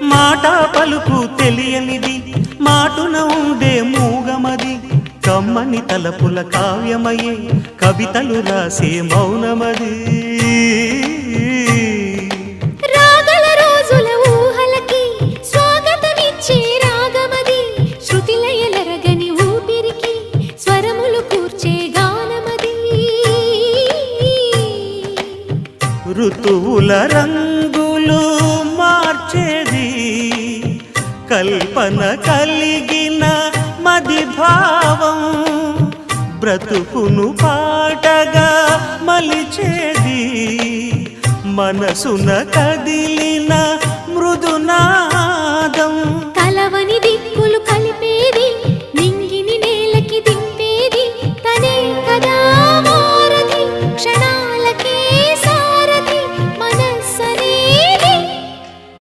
మాట పలుకు తెలియనిది మాటున ఉండే మూగమది కమ్మని తలపుల కావ్యమయే కవితలు రాసే మౌనమది రాగల రోజుల ఊహలకి స్వాగతమిచ్చే రాగమది శృతిలయలరగని ఊపిరికి స్వరములు కూర్చే గానమది ఋతువుల రంగులు మార్చేది కల్పన కలిగిన మది భావం బ్రతుకును పాటగా మలిచేది మనసున కదిలిన